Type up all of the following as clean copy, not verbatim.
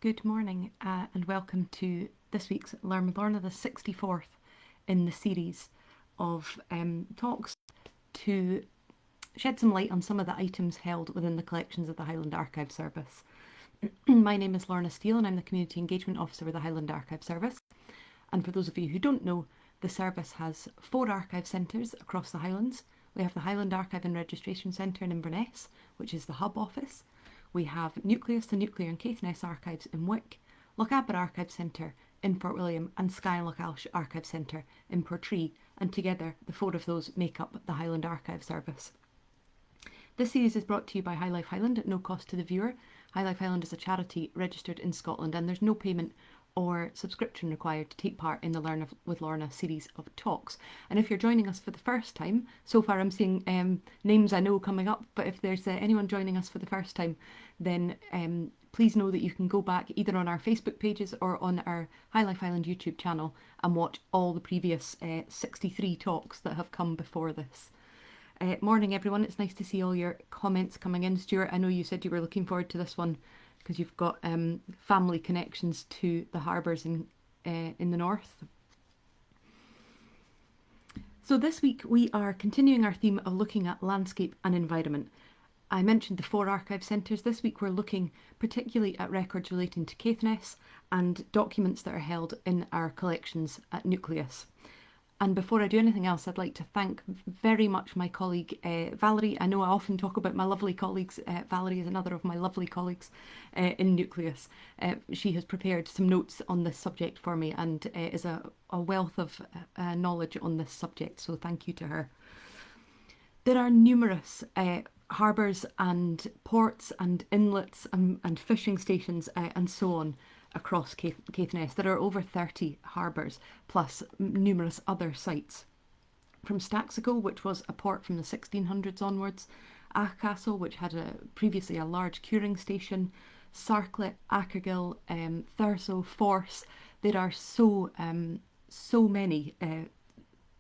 Good morning and welcome to this week's Learn with Lorna, the 64th in the series of talks to shed some light on some of the items held within the collections of the Highland Archive Service. My name is Lorna Steele and I'm the Community Engagement Officer with the Highland Archive Service. And for those of you who don't know, the service has 4 archive centres across the Highlands. We have the Highland Archive and Registration Centre in Inverness, which is the hub office. We have Nucleus, the Nuclear and Caithness Archives in Wick, Lochaber Archive Centre in Fort William and Skye and Lochalsh Archive Centre in Portree, and together the 4 of those make up the Highland Archive Service. This series is brought to you by High Life Highland at no cost to the viewer. High Life Highland is a charity registered in Scotland and there's no payment or subscription required to take part in the Learn with Lorna series of talks. And if you're joining us for the first time, so far I'm seeing names I know coming up, but if there's anyone joining us for the first time, then please know that you can go back either on our Facebook pages or on our High Life Island YouTube channel and watch all the previous 63 talks that have come before this. Morning everyone, it's nice to see all your comments coming in. Stuart, I know you said you were looking forward to this one because you've got family connections to the Harbours in the north. So this week we are continuing our theme of looking at landscape and environment. I mentioned the 4 archive centres. This week we're looking particularly at records relating to Caithness and documents that are held in our collections at Nucleus. And before I do anything else, I'd like to thank very much my colleague Valerie. I know I often talk about my lovely colleagues. Valerie is another of my lovely colleagues in Nucleus. She has prepared some notes on this subject for me and is a wealth of knowledge on this subject, so thank you to her. There are numerous harbours and ports and inlets and fishing stations and so on across Caithness. There are over 30 harbours plus numerous other sites. From Staxico, which was a port from the 1600s onwards, Castle, which had previously a large curing station, Sarclett, Akergill, Thurso, Force. There are so many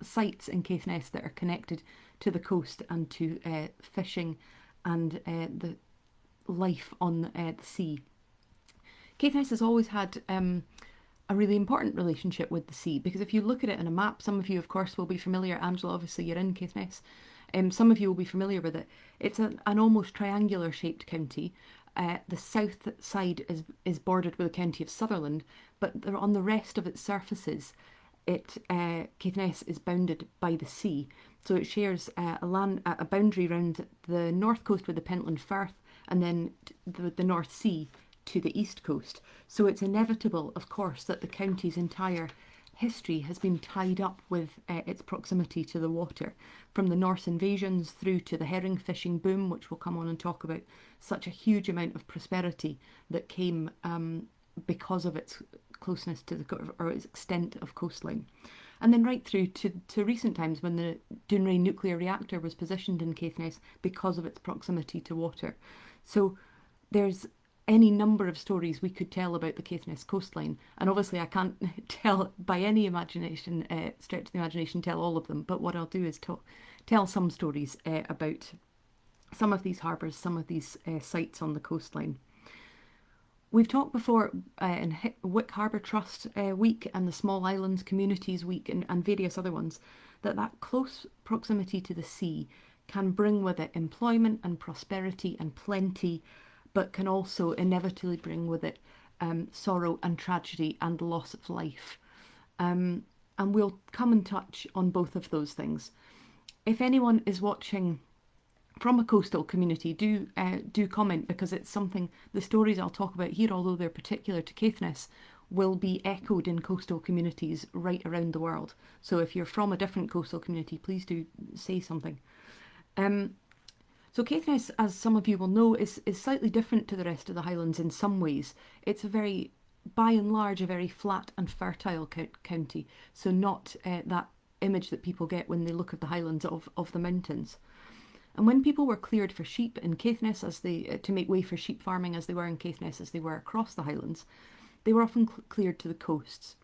sites in Caithness that are connected to the coast and to fishing and the life on the sea. Caithness has always had a really important relationship with the sea, because if you look at it on a map, some of you of course will be familiar. Angela, obviously you're in Caithness. Some of you will be familiar with it. It's an almost triangular shaped county. The south side is bordered with the county of Sutherland, but on the rest of its surfaces, Caithness is bounded by the sea. So it shares a boundary around the north coast with the Pentland Firth, and then the North Sea to the east coast. So it's inevitable, of course, that the county's entire history has been tied up with its proximity to the water, from the Norse invasions through to the herring fishing boom, which we'll come on and talk about. Such a huge amount of prosperity that came because of its closeness to or its extent of coastline. And then right through to recent times, when the Dounreay nuclear reactor was positioned in Caithness because of its proximity to water. So there's any number of stories we could tell about the Caithness coastline, and obviously I can't tell by any imagination, stretch of the imagination, tell all of them, but what I'll do is tell some stories about some of these harbours, some of these sites on the coastline. We've talked before in Wick Harbour Trust Week and the Small Islands Communities Week and various other ones, that close proximity to the sea can bring with it employment and prosperity and plenty, but can also inevitably bring with it sorrow and tragedy and loss of life. And we'll come and touch on both of those things. If anyone is watching from a coastal community, do comment, because it's something, the stories I'll talk about here, although they're particular to Caithness, will be echoed in coastal communities right around the world. So if you're from a different coastal community, please do say something. So Caithness, as some of you will know, is slightly different to the rest of the Highlands in some ways. It's by and large, a very flat and fertile county. So not that image that people get when they look at the Highlands of the mountains. And when people were cleared for sheep in Caithness, to make way for sheep farming, as they were in Caithness, as they were across the Highlands, they were often cleared to the coasts.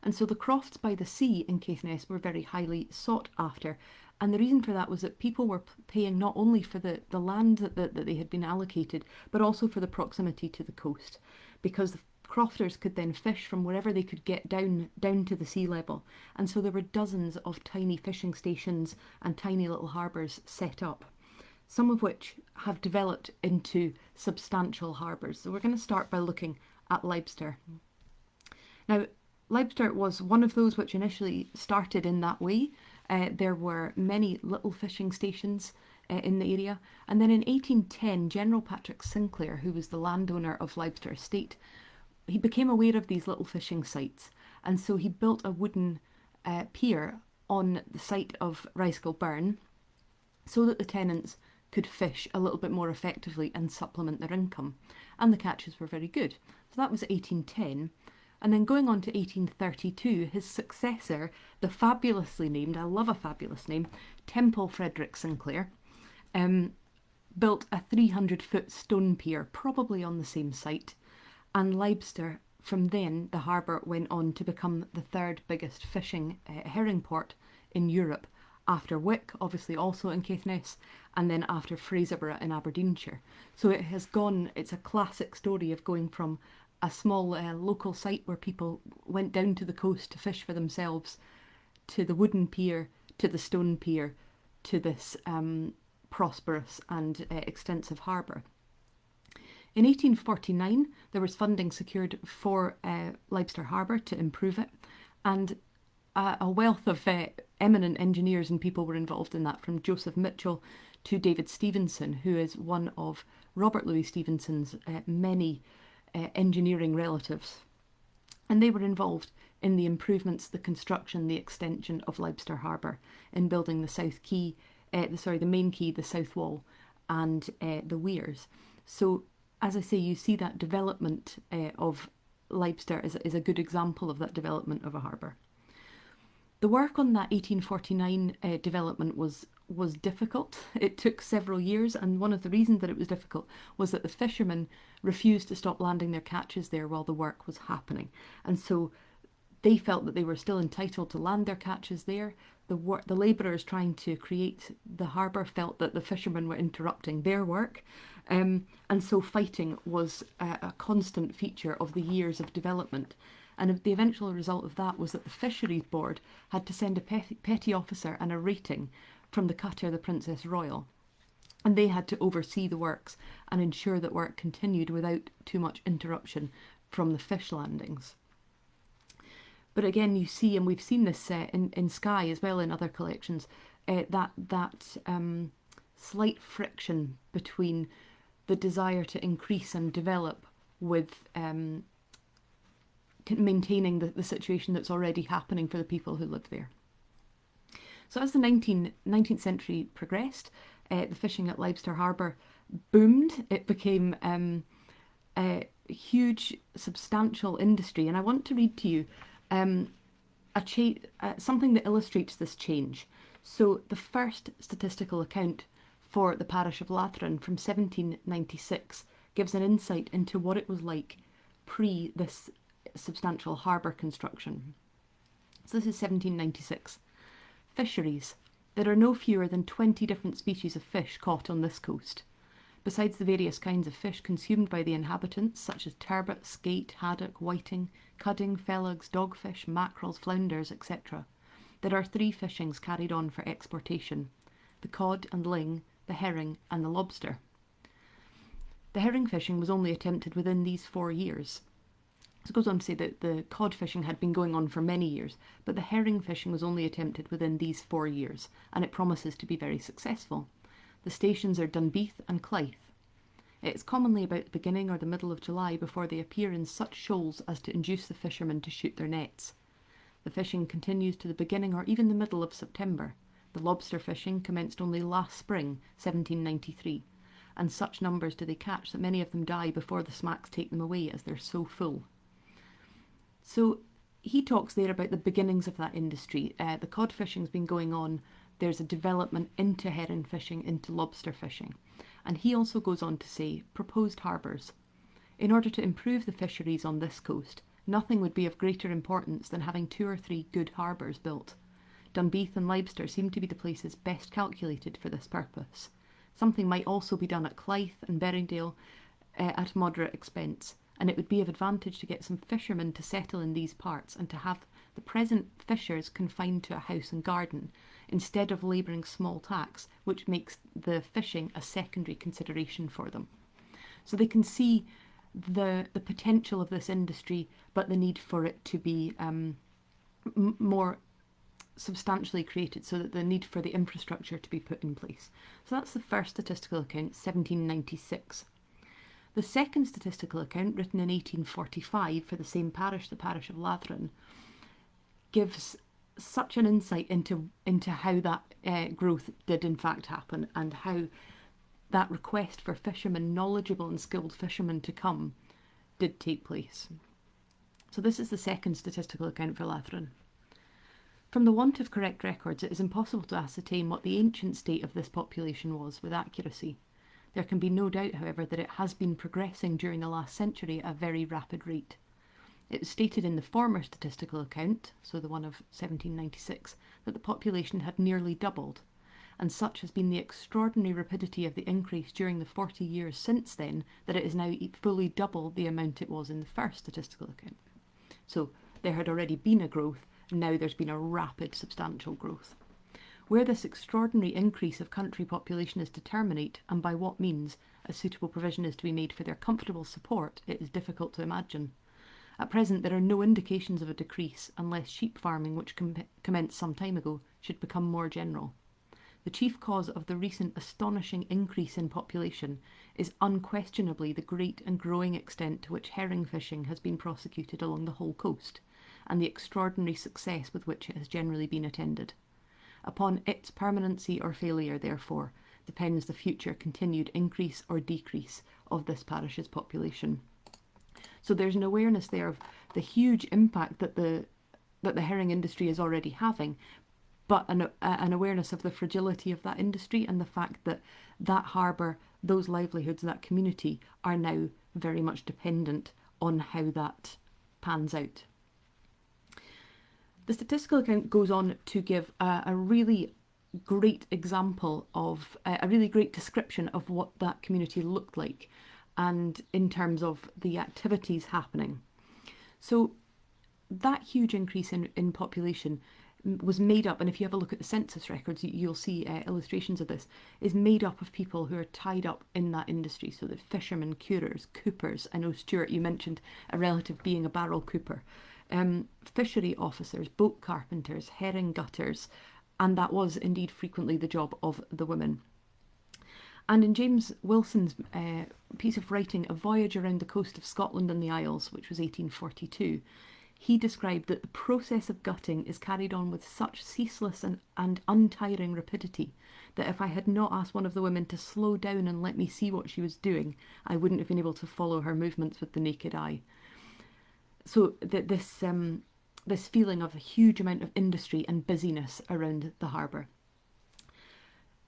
And so the crofts by the sea in Caithness were very highly sought after, And the reason for that was that people were paying not only for the land that they had been allocated, but also for the proximity to the coast, because the crofters could then fish from wherever they could get down to the sea level. And so there were dozens of tiny fishing stations and tiny little harbours set up, some of which have developed into substantial harbours. So we're going to start by looking at Leipster. Now, Leipster was one of those which initially started in that way. There were many little fishing stations in the area. And then in 1810, General Patrick Sinclair, who was the landowner of Leipster Estate, he became aware of these little fishing sites. And so he built a wooden pier on the site of Ryskel Burn so that the tenants could fish a little bit more effectively and supplement their income. And the catches were very good. So that was 1810. And then going on to 1832, his successor, the fabulously named, I love a fabulous name, Temple Frederick Sinclair, built a 300-foot stone pier, probably on the same site. And Leipster, from then, the harbour went on to become the third biggest fishing herring port in Europe, after Wick, obviously also in Caithness, and then after Fraserburgh in Aberdeenshire. So it has gone, it's a classic story of going from a small local site where people went down to the coast to fish for themselves, to the wooden pier, to the stone pier, to this prosperous and extensive harbour. In 1849, there was funding secured for Leipster Harbour to improve it, and a wealth of eminent engineers and people were involved in that, from Joseph Mitchell to David Stevenson, who is one of Robert Louis Stevenson's many engineering relatives. And they were involved in the improvements, the construction, the extension of Leipster Harbour, in building the South Quay, the main quay, the South Wall, and the weirs. So, as I say, you see that development of Leipster is a good example of that development of a harbour. The work on that 1849 development was difficult. It took several years, and one of the reasons that it was difficult was that the fishermen refused to stop landing their catches there while the work was happening. And so they felt that they were still entitled to land their catches there. The labourers trying to create the harbour felt that the fishermen were interrupting their work. And so fighting was a constant feature of the years of development. And the eventual result of that was that the Fisheries Board had to send a petty officer and a rating from the cutter, the Princess Royal. And they had to oversee the works and ensure that work continued without too much interruption from the fish landings. But again, you see, and we've seen this in Skye as well in other collections, that slight friction between the desire to increase and develop with maintaining the situation that's already happening for the people who live there. So as the 19th century progressed, the fishing at Leipster Harbour boomed. It became a huge, substantial industry. And I want to read to you something that illustrates this change. So the first statistical account for the parish of Lathron from 1796 gives an insight into what it was like pre this substantial harbour construction. So this is 1796. Fisheries. There are no fewer than 20 different species of fish caught on this coast. Besides the various kinds of fish consumed by the inhabitants, such as turbot, skate, haddock, whiting, cudding, felugs, dogfish, mackerels, flounders, etc., there are 3 fishings carried on for exportation: the cod and ling, the herring, and the lobster. The herring fishing was only attempted within these 4 years. So it goes on to say that the cod fishing had been going on for many years, but the herring fishing was only attempted within these 4 years, and it promises to be very successful. The stations are Dunbeath and Clythe. It is commonly about the beginning or the middle of July before they appear in such shoals as to induce the fishermen to shoot their nets. The fishing continues to the beginning or even the middle of September. The lobster fishing commenced only last spring, 1793, and such numbers do they catch that many of them die before the smacks take them away, as they're so full. So he talks there about the beginnings of that industry. The cod fishing's been going on. There's a development into herring fishing, into lobster fishing. And he also goes on to say, proposed harbours. In order to improve the fisheries on this coast, nothing would be of greater importance than having 2 or 3 good harbours built. Dunbeath and Leipster seem to be the places best calculated for this purpose. Something might also be done at Clythe and Berringdale at moderate expense, and it would be of advantage to get some fishermen to settle in these parts and to have the present fishers confined to a house and garden, instead of labouring small tax, which makes the fishing a secondary consideration for them. So they can see the potential of this industry, but the need for it to be more substantially created, so that the need for the infrastructure to be put in place. So that's the first statistical account, 1796. The second statistical account, written in 1845 for the same parish, the parish of Lathron, gives such an insight into how that growth did in fact happen, and how that request for fishermen, knowledgeable and skilled fishermen to come, did take place. So this is the second statistical account for Lathron. From the want of correct records, it is impossible to ascertain what the ancient state of this population was with accuracy. There can be no doubt, however, that it has been progressing during the last century at a very rapid rate. It was stated in the former statistical account, so the one of 1796, that the population had nearly doubled, and such has been the extraordinary rapidity of the increase during the 40 years since then that it is now fully double the amount it was in the first statistical account. So there had already been a growth, and now there's been a rapid, substantial growth. Where this extraordinary increase of country population is to terminate, and by what means a suitable provision is to be made for their comfortable support, it is difficult to imagine. At present there are no indications of a decrease, unless sheep farming, which commenced some time ago, should become more general. The chief cause of the recent astonishing increase in population is unquestionably the great and growing extent to which herring fishing has been prosecuted along the whole coast, and the extraordinary success with which it has generally been attended. Upon its permanency or failure, therefore, depends the future continued increase or decrease of this parish's population. So there's an awareness there of the huge impact that the herring industry is already having, but an awareness of the fragility of that industry, and the fact that that harbour, those livelihoods, that community are now very much dependent on how that pans out. The statistical account goes on to give a really great example of, a really great description of what that community looked like, and in terms of the activities happening. So that huge increase in population was made up, and if you have a look at the census records, you'll see illustrations of this, is made up of people who are tied up in that industry. So the fishermen, curers, coopers. I know, Stuart, you mentioned a relative being a barrel cooper. Fishery officers, boat carpenters, herring gutters, and that was indeed frequently the job of the women. And in James Wilson's piece of writing, A Voyage Around the Coast of Scotland and the Isles, which was 1842, he described that the process of gutting is carried on with such ceaseless and untiring rapidity that if I had not asked one of the women to slow down and let me see what she was doing, I wouldn't have been able to follow her movements with the naked eye. So this feeling of a huge amount of industry and busyness around the harbour.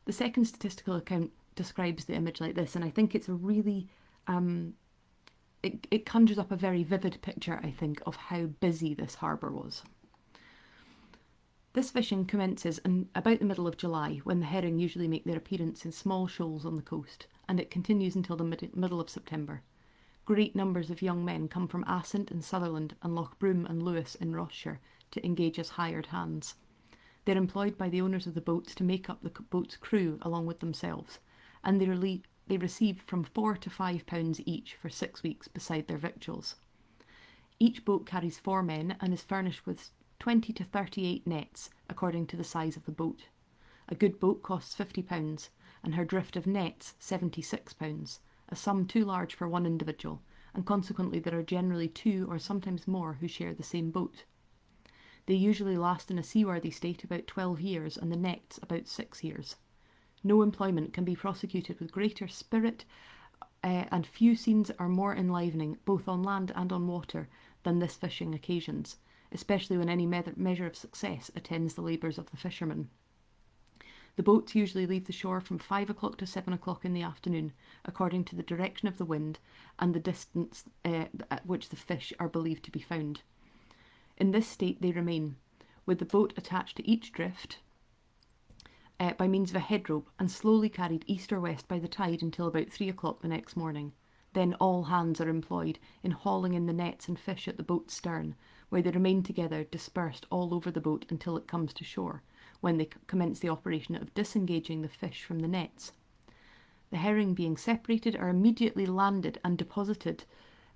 The second statistical account describes the image like this, and I think it's a really it conjures up a very vivid picture, I think, of how busy this harbour was. This fishing commences in about the middle of July, when the herring usually make their appearance in small shoals on the coast, and it continues until the middle of September. Great numbers of young men come from Assynt and Sutherland and Loch Broom and Lewis in Rossshire to engage as hired hands. They're employed by the owners of the boats to make up the boat's crew along with themselves, and they receive from £4 to £5 each for 6 weeks beside their victuals. Each boat carries 4 men and is furnished with 20 to 38 nets according to the size of the boat. A good boat costs £50 and her drift of nets £76, a sum too large for one individual, and consequently there are generally 2 or sometimes more who share the same boat. They usually last in a seaworthy state about 12 years and the nets about 6 years. No employment can be prosecuted with greater spirit, and few scenes are more enlivening, both on land and on water, than this fishing occasions, especially when any measure of success attends the labours of the fishermen. The boats usually leave the shore from 5 o'clock to 7 o'clock in the afternoon, according to the direction of the wind and the distance at which the fish are believed to be found. In this state they remain, with the boat attached to each drift by means of a head rope and slowly carried east or west by the tide until about 3 o'clock the next morning. Then all hands are employed in hauling in the nets and fish at the boat's stern, where they remain together, dispersed all over the boat until it comes to shore, when they commence the operation of disengaging the fish from the nets. The herring being separated are immediately landed and deposited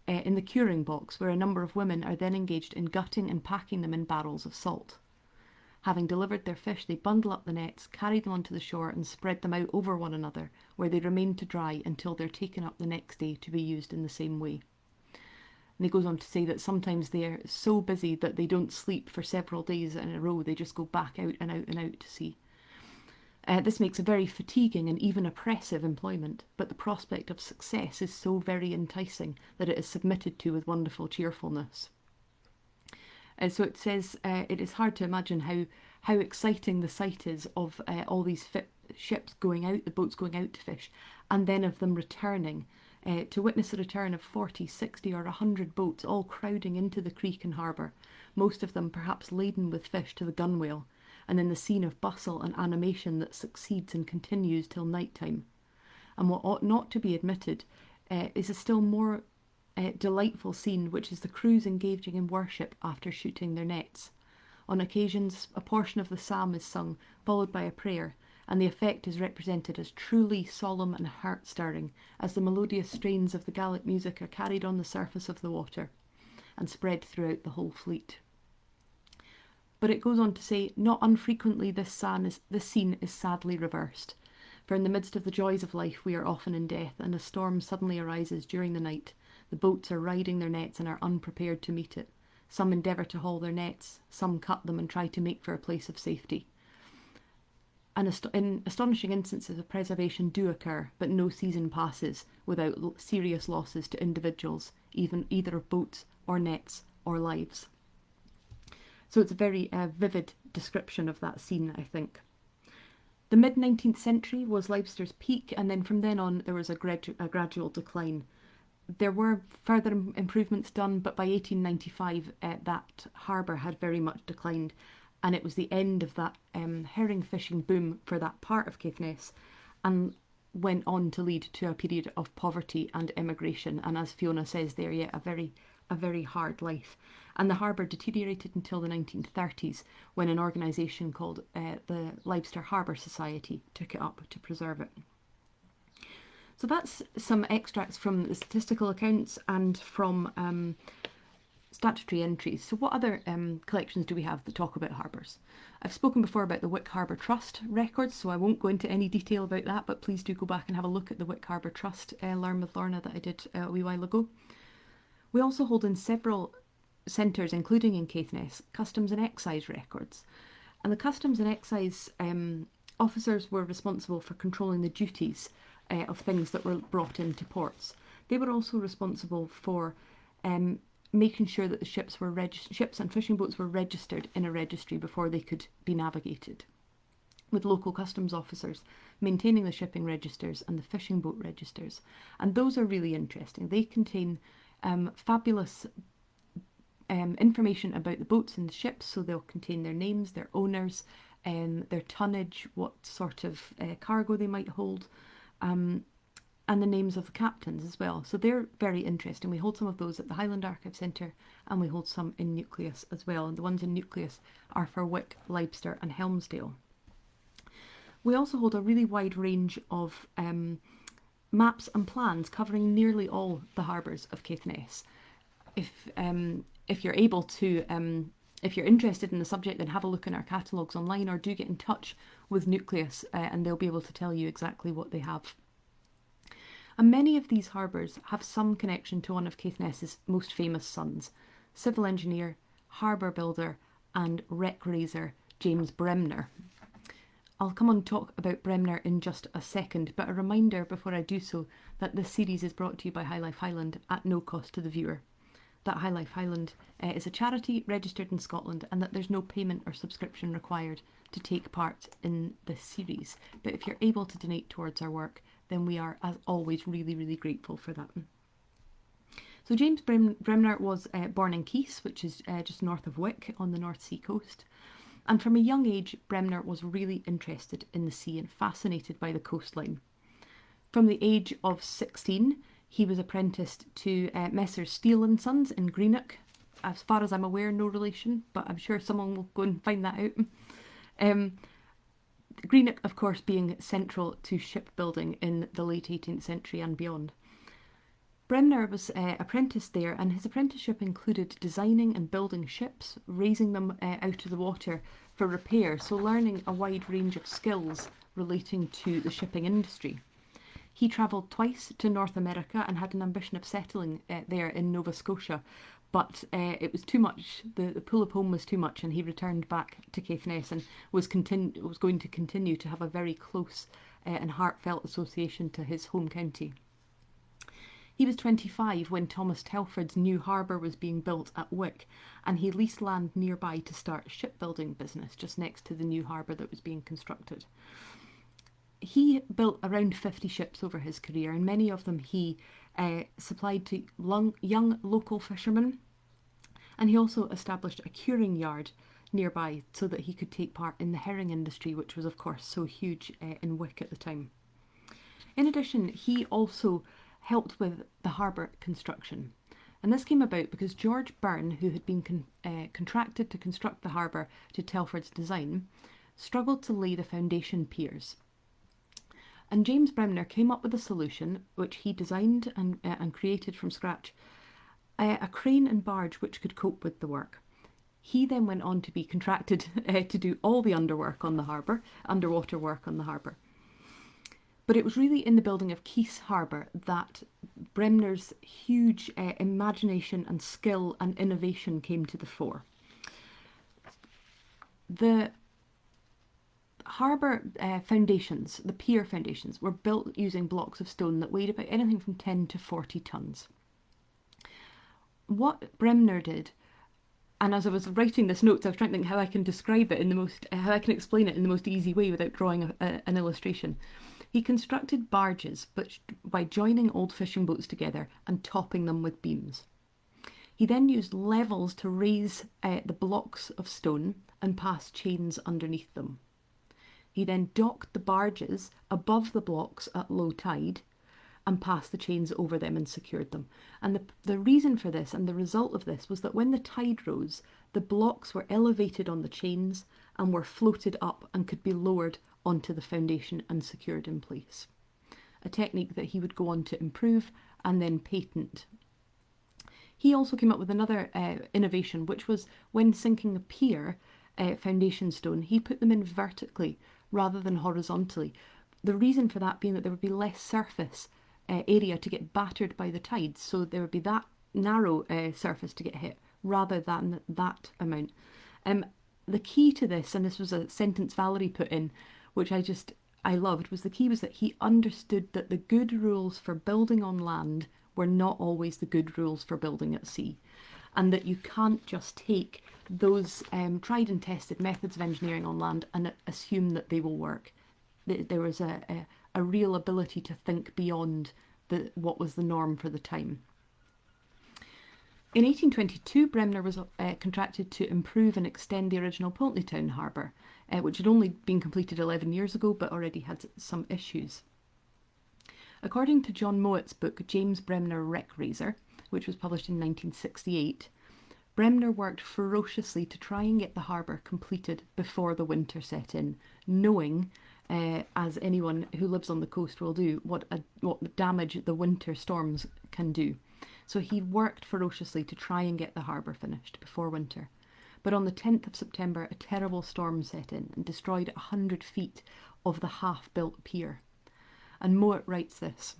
in the curing box, where a number of women are then engaged in gutting and packing them in barrels of salt. Having delivered their fish, they bundle up the nets, carry them onto the shore and spread them out over one another, where they remain to dry until they're taken up the next day to be used in the same way. And he goes on to say that sometimes they are so busy that they don't sleep for several days in a row. They just go back out and out and out to sea. This makes a very fatiguing and even oppressive employment, but the prospect of success is so very enticing that it is submitted to with wonderful cheerfulness. So it says it is hard to imagine how exciting the sight is of all these ships going out, the boats going out to fish, and then of them returning. To witness the return of 40, 60 or 100 boats all crowding into the creek and harbour, most of them perhaps laden with fish to the gunwale, and then the scene of bustle and animation that succeeds and continues till night time. And what ought not to be admitted is a still more delightful scene, which is the crews engaging in worship after shooting their nets. On occasions, a portion of the psalm is sung, followed by a prayer, and the effect is represented as truly solemn and heart-stirring, as the melodious strains of the Gallic music are carried on the surface of the water and spread throughout the whole fleet. But it goes on to say, not unfrequently this scene is sadly reversed, for in the midst of the joys of life we are often in death, and a storm suddenly arises during the night. The boats are riding their nets and are unprepared to meet it. Some endeavour to haul their nets, some cut them and try to make for a place of safety. And astonishing instances of preservation do occur, but no season passes without serious losses to individuals, either of boats or nets or lives. So it's a very vivid description of that scene, I think. The mid-19th century was Leipster's peak, and then from then on there was a gradual decline. There were further improvements done, but by 1895 that harbour had very much declined, and it was the end of that herring fishing boom for that part of Caithness, and went on to lead to a period of poverty and emigration, and as Fiona says there, a very hard life. And the harbour deteriorated until the 1930s, when an organisation called the Leipster Harbour Society took it up to preserve it. So that's some extracts from the statistical accounts and from statutory entries. So what other collections do we have that talk about harbours? I've spoken before about the Wick Harbour Trust records, so I won't go into any detail about that, but please do go back and have a look at the Wick Harbour Trust Learn with Lorna that I did a wee while ago. We also hold in several centres, including in Caithness, customs and excise records. And the customs and excise officers were responsible for controlling the duties of things that were brought into ports. They were also responsible for making sure that the ships and fishing boats were registered in a registry before they could be navigated, with local customs officers maintaining the shipping registers and the fishing boat registers. And those are really interesting. They contain fabulous information about the boats and the ships, so they'll contain their names, their owners, their tonnage, what sort of cargo they might hold, and the names of the captains as well. So they're very interesting. We hold some of those at the Highland Archive Centre, and we hold some in Nucleus as well. And the ones in Nucleus are for Wick, Leipster and Helmsdale. We also hold a really wide range of maps and plans covering nearly all the harbours of Caithness. If you're able to, if you're interested in the subject, then have a look in our catalogues online, or do get in touch with Nucleus and they'll be able to tell you exactly what they have. And many of these harbours have some connection to one of Caithness's most famous sons, civil engineer, harbour builder and wreck raiser James Bremner. I'll come on to talk about Bremner in just a second, but a reminder before I do so that this series is brought to you by High Life Highland at no cost to the viewer. That High Life Highland is a charity registered in Scotland, and that there's no payment or subscription required to take part in this series. But if you're able to donate towards our work, then we are, as always, really, really grateful for that. So James Bremner was born in Keith, which is just north of Wick on the North Sea coast. And from a young age, Bremner was really interested in the sea and fascinated by the coastline. From the age of 16, he was apprenticed to Messrs Steele and Sons in Greenock. As far as I'm aware, no relation, but I'm sure someone will go and find that out. Greenock, of course, being central to shipbuilding in the late 18th century and beyond. Bremner was apprenticed there, and his apprenticeship included designing and building ships, raising them out of the water for repair, so learning a wide range of skills relating to the shipping industry. He travelled twice to North America and had an ambition of settling there in Nova Scotia, but it was too much. The pull of home was too much, and he returned back to Caithness and was going to continue to have a very close and heartfelt association to his home county. He was 25 when Thomas Telford's new harbour was being built at Wick, and he leased land nearby to start a shipbuilding business just next to the new harbour that was being constructed. He built around 50 ships over his career, and many of them he supplied to young local fishermen, and he also established a curing yard nearby so that he could take part in the herring industry, which was of course so huge in Wick at the time. In addition, he also helped with the harbour construction. And this came about because George Byrne, who had been contracted to construct the harbour to Telford's design, struggled to lay the foundation piers. And James Bremner came up with a solution, which he designed and created from scratch, a crane and barge which could cope with the work. He then went on to be contracted to do all the underwater work on the harbour. But it was really in the building of Keith's Harbour that Bremner's huge imagination and skill and innovation came to the fore. The harbour foundations, the pier foundations, were built using blocks of stone that weighed about anything from 10 to 40 tonnes. What Bremner did, and as I was writing this notes, I was trying to think how I can describe it how I can explain it in the most easy way without drawing an illustration. He constructed barges by joining old fishing boats together and topping them with beams. He then used levels to raise the blocks of stone and pass chains underneath them. He then docked the barges above the blocks at low tide and passed the chains over them and secured them. And the reason for this and the result of this was that when the tide rose, the blocks were elevated on the chains and were floated up and could be lowered onto the foundation and secured in place. A technique that he would go on to improve and then patent. He also came up with another innovation, which was when sinking a pier foundation stone, he put them in vertically rather than horizontally. The reason for that being that there would be less surface area to get battered by the tides, so there would be that narrow surface to get hit rather than that amount. The key to this, and this was a sentence Valerie put in, which I loved, was that he understood that the good rules for building on land were not always the good rules for building at sea, and that you can't just take those tried and tested methods of engineering on land and assume that they will work. There was a real ability to think beyond what was the norm for the time. In 1822, Bremner was contracted to improve and extend the original Poultneytown harbour, which had only been completed 11 years ago but already had some issues. According to John Mowatt's book James Bremner Wreck Raiser, which was published in 1968, Bremner worked ferociously to try and get the harbour completed before the winter set in, knowing, as anyone who lives on the coast will do, what damage the winter storms can do. So he worked ferociously to try and get the harbour finished before winter. But on the 10th of September, a terrible storm set in and destroyed 100 feet of the half-built pier. And Mowat writes this: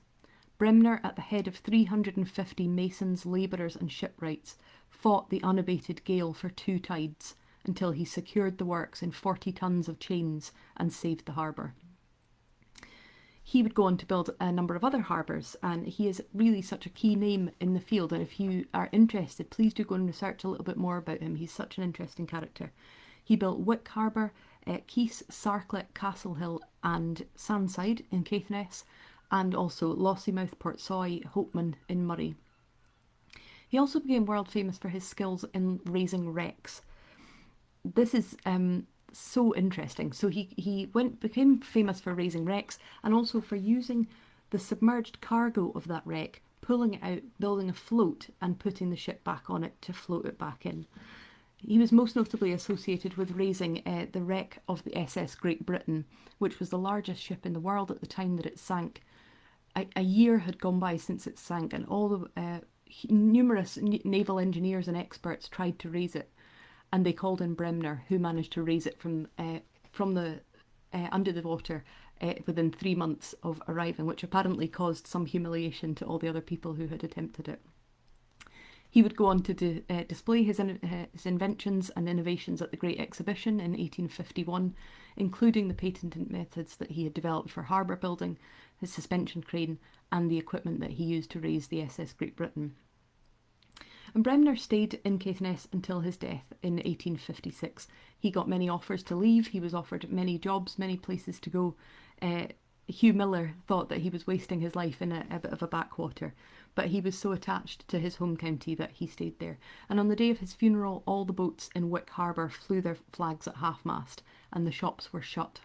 Bremner, at the head of 350 masons, labourers and shipwrights, fought the unabated gale for 2 tides until he secured the works in 40 tons of chains and saved the harbour. He would go on to build a number of other harbours, and he is really such a key name in the field, and if you are interested, please do go and research a little bit more about him. He's such an interesting character. He built Wick Harbour, Keith, Sarclett, Castlehill and Sandside in Caithness, and also Lossiemouth, Portsoy, Hopeman in Murray. He also became world famous for his skills in raising wrecks. This is so interesting. So he became famous for raising wrecks and also for using the submerged cargo of that wreck, pulling it out, building a float and putting the ship back on it to float it back in. He was most notably associated with raising the wreck of the SS Great Britain, which was the largest ship in the world at the time that it sank. A year had gone by since it sank, and all the numerous naval engineers and experts tried to raise it, and they called in Bremner, who managed to raise it from the under the water within 3 months of arriving, which apparently caused some humiliation to all the other people who had attempted it. He would go on to display his inventions and innovations at the Great Exhibition in 1851, including the patented methods that he had developed for harbour building, his suspension crane, and the equipment that he used to raise the SS Great Britain. And Bremner stayed in Caithness until his death in 1856. He got many offers to leave, he was offered many jobs, many places to go. Hugh Miller thought that he was wasting his life in a bit of a backwater, but he was so attached to his home county that he stayed there. And on the day of his funeral, all the boats in Wick Harbour flew their flags at half-mast, and the shops were shut.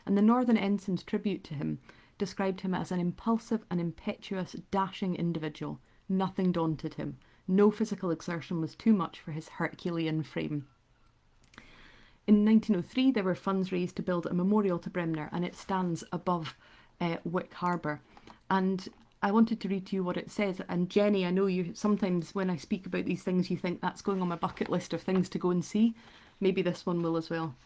And the Northern Ensign's tribute to him described him as an impulsive and impetuous, dashing individual. Nothing daunted him. No physical exertion was too much for his Herculean frame. In 1903, there were funds raised to build a memorial to Bremner, and it stands above Wick Harbour. And I wanted to read to you what it says. And Jenny, I know you sometimes when I speak about these things, you think that's going on my bucket list of things to go and see. Maybe this one will as well.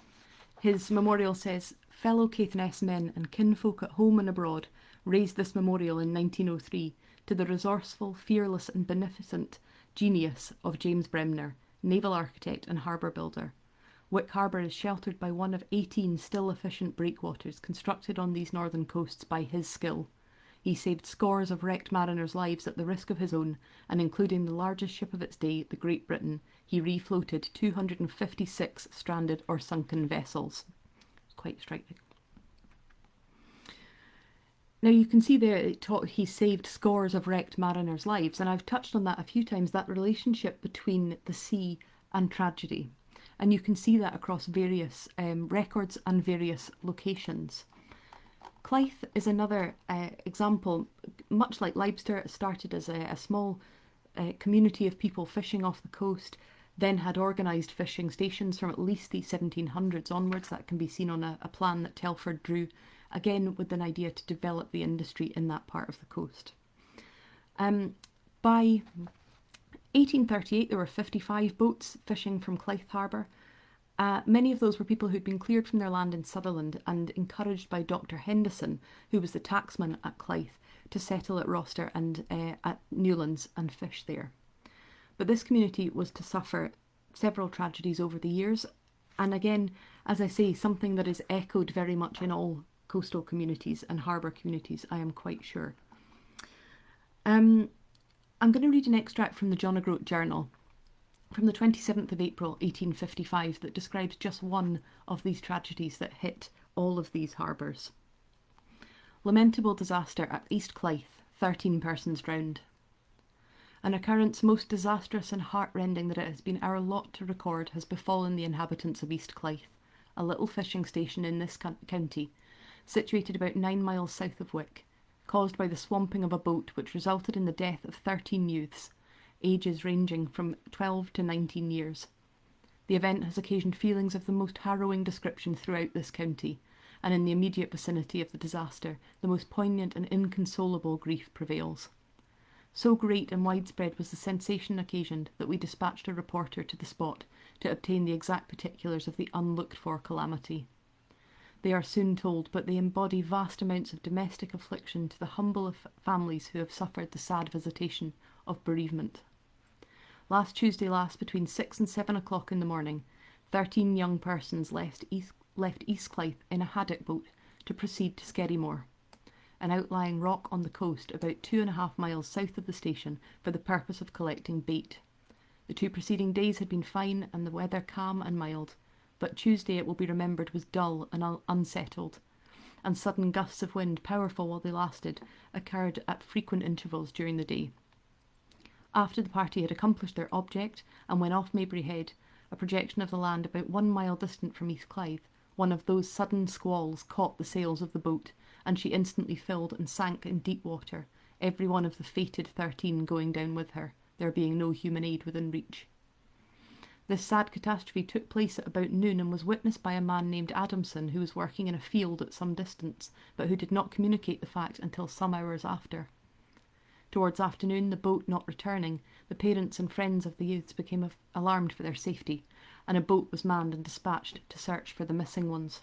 His memorial says, "Fellow Caithness men and kinfolk at home and abroad raised this memorial in 1903 to the resourceful, fearless and beneficent genius of James Bremner, naval architect and harbour builder. Wick Harbour is sheltered by one of 18 still efficient breakwaters constructed on these northern coasts by his skill. He saved scores of wrecked mariners' lives at the risk of his own, and including the largest ship of its day, the Great Britain, he refloated 256 stranded or sunken vessels." Quite striking. Now you can see there he saved scores of wrecked mariners' lives, and I've touched on that a few times, that relationship between the sea and tragedy. And you can see that across various records and various locations. Clythe is another example. Much like Leipster, it started as a small community of people fishing off the coast, then had organised fishing stations from at least the 1700s onwards. That can be seen on a plan that Telford drew, again with an idea to develop the industry in that part of the coast. By 1838, there were 55 boats fishing from Clythe Harbour. Many of those were people who'd been cleared from their land in Sutherland and encouraged by Dr. Henderson, who was the tacksman at Clythe, to settle at Roster and at Newlands and fish there. But this community was to suffer several tragedies over the years, and again, as I say, something that is echoed very much in all coastal communities and harbour communities, I am quite sure. I'm going to read an extract from the John O'Groat Journal from the 27th of April 1855 that describes just one of these tragedies that hit all of these harbours. Lamentable disaster at East Clythe, 13 persons drowned. An occurrence most disastrous and heartrending that it has been our lot to record has befallen the inhabitants of East Clythe, a little fishing station in this county, situated about 9 miles south of Wick, caused by the swamping of a boat which resulted in the death of 13 youths, ages ranging from 12 to 19 years. The event has occasioned feelings of the most harrowing description throughout this county, and in the immediate vicinity of the disaster, the most poignant and inconsolable grief prevails. So great and widespread was the sensation occasioned that we dispatched a reporter to the spot to obtain the exact particulars of the unlooked-for calamity. They are soon told, but they embody vast amounts of domestic affliction to the humble families who have suffered the sad visitation of bereavement. Last Tuesday between 6 and 7 o'clock in the morning, 13 young persons left East Clythe in a haddock boat to proceed to Skerrymore, an outlying rock on the coast about 2.5 miles south of the station, for the purpose of collecting bait. The 2 preceding days had been fine and the weather calm and mild, but Tuesday, it will be remembered, was dull and unsettled, and sudden gusts of wind, powerful while they lasted, occurred at frequent intervals during the day. After the party had accomplished their object and went off Maybury Head, a projection of the land about 1 mile distant from East Clythe, one of those sudden squalls caught the sails of the boat, and she instantly filled and sank in deep water, every one of the fated 13 going down with her, there being no human aid within reach. This sad catastrophe took place at about noon and was witnessed by a man named Adamson, who was working in a field at some distance, but who did not communicate the fact until some hours after. Towards afternoon, the boat not returning, the parents and friends of the youths became alarmed for their safety, and a boat was manned and dispatched to search for the missing ones.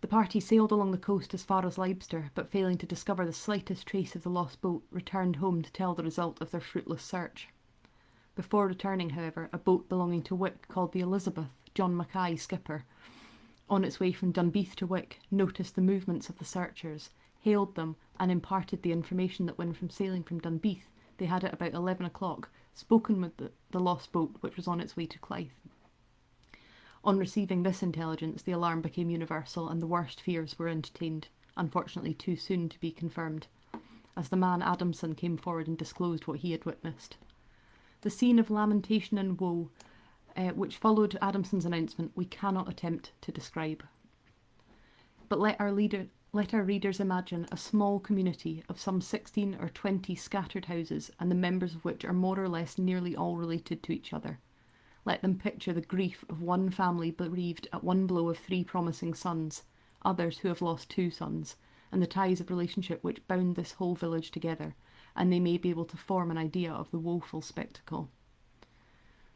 The party sailed along the coast as far as Leipster, but failing to discover the slightest trace of the lost boat, returned home to tell the result of their fruitless search. Before returning, however, a boat belonging to Wick, called the Elizabeth, John Mackay, skipper, on its way from Dunbeath to Wick, noticed the movements of the searchers, hailed them, and imparted the information that when from sailing from Dunbeath, they had at about 11 o'clock spoken with the lost boat which was on its way to Clythe. On receiving this intelligence, the alarm became universal, and the worst fears were entertained, unfortunately too soon to be confirmed, as the man Adamson came forward and disclosed what he had witnessed. The scene of lamentation and woe which followed Adamson's announcement we cannot attempt to describe. But let our readers imagine a small community of some 16 or 20 scattered houses, and the members of which are more or less nearly all related to each other. Let them picture the grief of one family bereaved at one blow of 3 promising sons, others who have lost 2 sons, and the ties of relationship which bound this whole village together, and they may be able to form an idea of the woeful spectacle.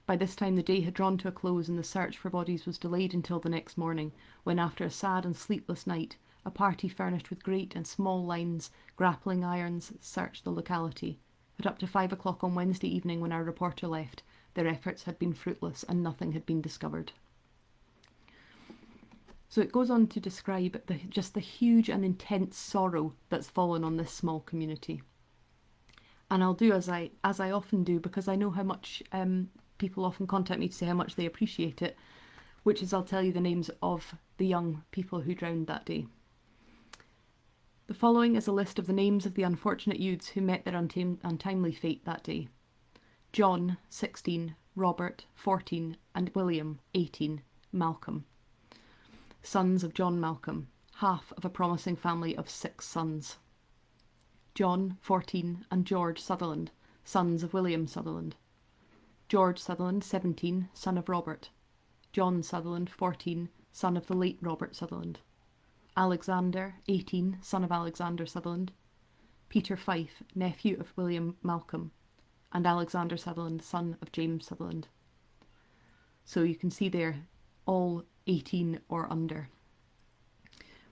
By this time the day had drawn to a close, and the search for bodies was delayed until the next morning, when after a sad and sleepless night, a party furnished with great and small lines, grappling irons, searched the locality. But up to 5 o'clock on Wednesday evening, when our reporter left, their efforts had been fruitless and nothing had been discovered. So it goes on to describe just the huge and intense sorrow that's fallen on this small community. And I'll do as I often do, because I know how much people often contact me to say how much they appreciate it, which is I'll tell you the names of the young people who drowned that day. The following is a list of the names of the unfortunate youths who met their untimely fate that day. John, 16, Robert, 14, and William, 18, Malcolm. Sons of John Malcolm, half of a promising family of 6 sons. John, 14, and George Sutherland, sons of William Sutherland. George Sutherland, 17, son of Robert. John Sutherland, 14, son of the late Robert Sutherland. Alexander, 18, son of Alexander Sutherland. Peter Fife, nephew of William Malcolm. And Alexander Sutherland, son of James Sutherland. So you can see there, all 18 or under.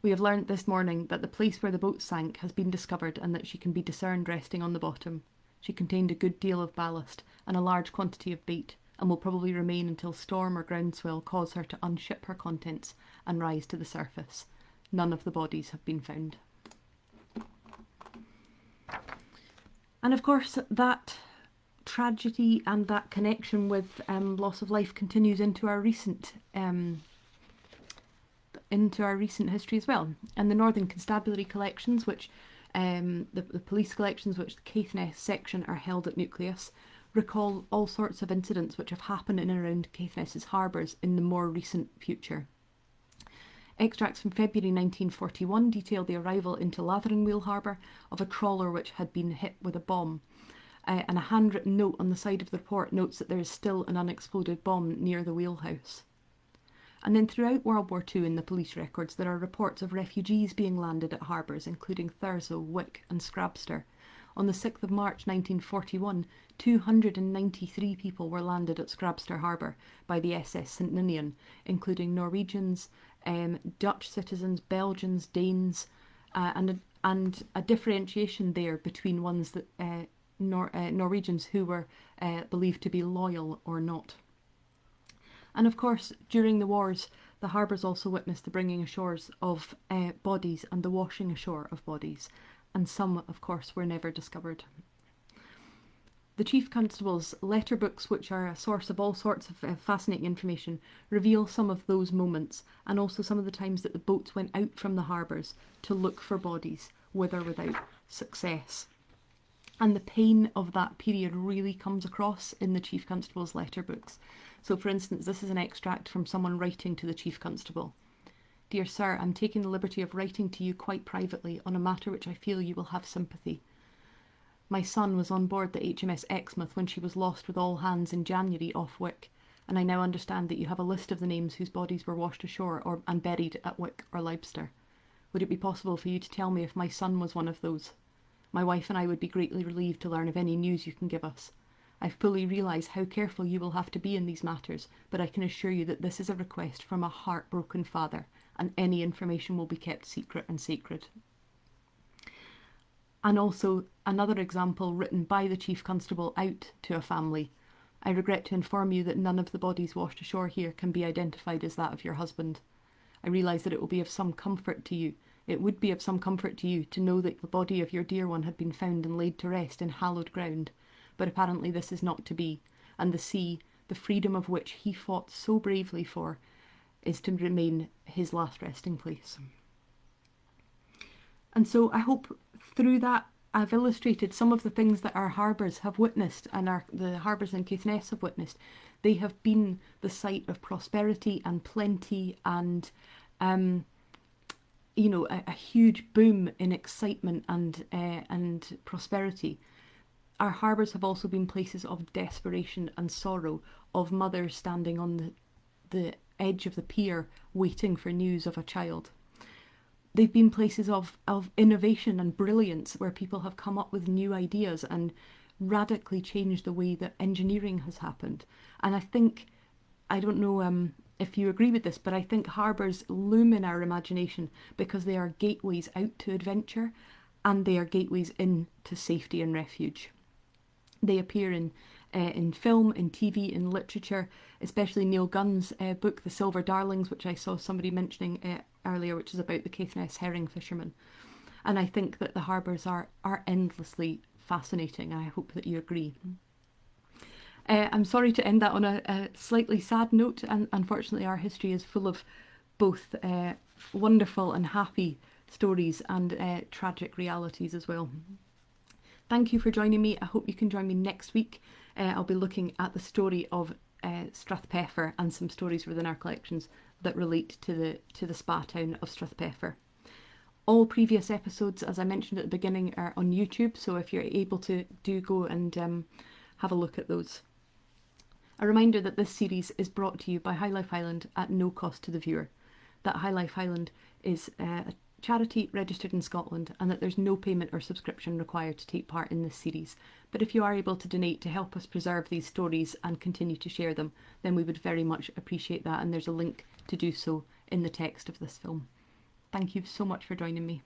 We have learnt this morning that the place where the boat sank has been discovered, and that she can be discerned resting on the bottom. She contained a good deal of ballast and a large quantity of bait, and will probably remain until storm or groundswell cause her to unship her contents and rise to the surface. None of the bodies have been found. And of course that tragedy and that connection with loss of life continues into our recent history as well. And the Northern Constabulary collections, which the police collections which the Caithness section are held at Nucleus, recall all sorts of incidents which have happened in and around Caithness's harbours in the more recent future. Extracts from February 1941 detail the arrival into Latherinwheel Harbour of a trawler which had been hit with a bomb, and a handwritten note on the side of the report notes that there is still an unexploded bomb near the wheelhouse. And then throughout World War II in the police records there are reports of refugees being landed at harbours, including Thurso, Wick and Scrabster. On the 6th of March 1941, 293 people were landed at Scrabster Harbour by the SS St Ninian, including Norwegians, Dutch citizens, Belgians, Danes, and a differentiation there between ones that Norwegians who were believed to be loyal or not. And of course, during the wars, the harbours also witnessed the bringing ashores of bodies and the washing ashore of bodies, and some, of course, were never discovered. The Chief Constable's letter books, which are a source of all sorts of fascinating information, reveal some of those moments, and also some of the times that the boats went out from the harbours to look for bodies, with or without success. And the pain of that period really comes across in the Chief Constable's letter books. So for instance, this is an extract from someone writing to the Chief Constable. Dear Sir, I'm taking the liberty of writing to you quite privately on a matter which I feel you will have sympathy. My son was on board the HMS Exmouth when she was lost with all hands in January off Wick, and I now understand that you have a list of the names whose bodies were washed ashore and buried at Wick or Leipster. Would it be possible for you to tell me if my son was one of those? My wife and I would be greatly relieved to learn of any news you can give us. I fully realise how careful you will have to be in these matters, but I can assure you that this is a request from a heartbroken father, and any information will be kept secret and sacred. And also another example written by the Chief Constable out to a family. I regret to inform you that none of the bodies washed ashore here can be identified as that of your husband. I realise that it will be of some comfort to you. It would be of some comfort to you to know that the body of your dear one had been found and laid to rest in hallowed ground, but apparently this is not to be, and the sea, the freedom of which he fought so bravely for, is to remain his last resting place. And so I hope through that I've illustrated some of the things that our harbours have witnessed, and the harbours in Caithness have witnessed. They have been the site of prosperity and plenty and, a huge boom in excitement and prosperity. Our harbours have also been places of desperation and sorrow, of mothers standing on the edge of the pier waiting for news of a child. They've been places of innovation and brilliance where people have come up with new ideas and radically changed the way that engineering has happened. And I think, I don't know if you agree with this, but I think harbours loom in our imagination because they are gateways out to adventure and they are gateways into safety and refuge. They appear in film, in TV, in literature, especially Neil Gunn's book, The Silver Darlings, which I saw somebody mentioning earlier, which is about the Caithness herring fishermen. And I think that the harbours are endlessly fascinating, and I hope that you agree. I'm sorry to end that on a slightly sad note, and unfortunately our history is full of both wonderful and happy stories and tragic realities as well. Thank you for joining me. I hope you can join me next week. I'll be looking at the story of Strathpeffer and some stories within our collections that relate to the spa town of Strathpeffer. All previous episodes, as I mentioned at the beginning, are on YouTube, so if you're able to, do go and have a look at those. A reminder that this series is brought to you by High Life Highland at no cost to the viewer. That High Life Highland is a charity registered in Scotland, and that there's no payment or subscription required to take part in this series. But if you are able to donate to help us preserve these stories and continue to share them, then we would very much appreciate that, and there's a link to do so in the text of this film. Thank you so much for joining me.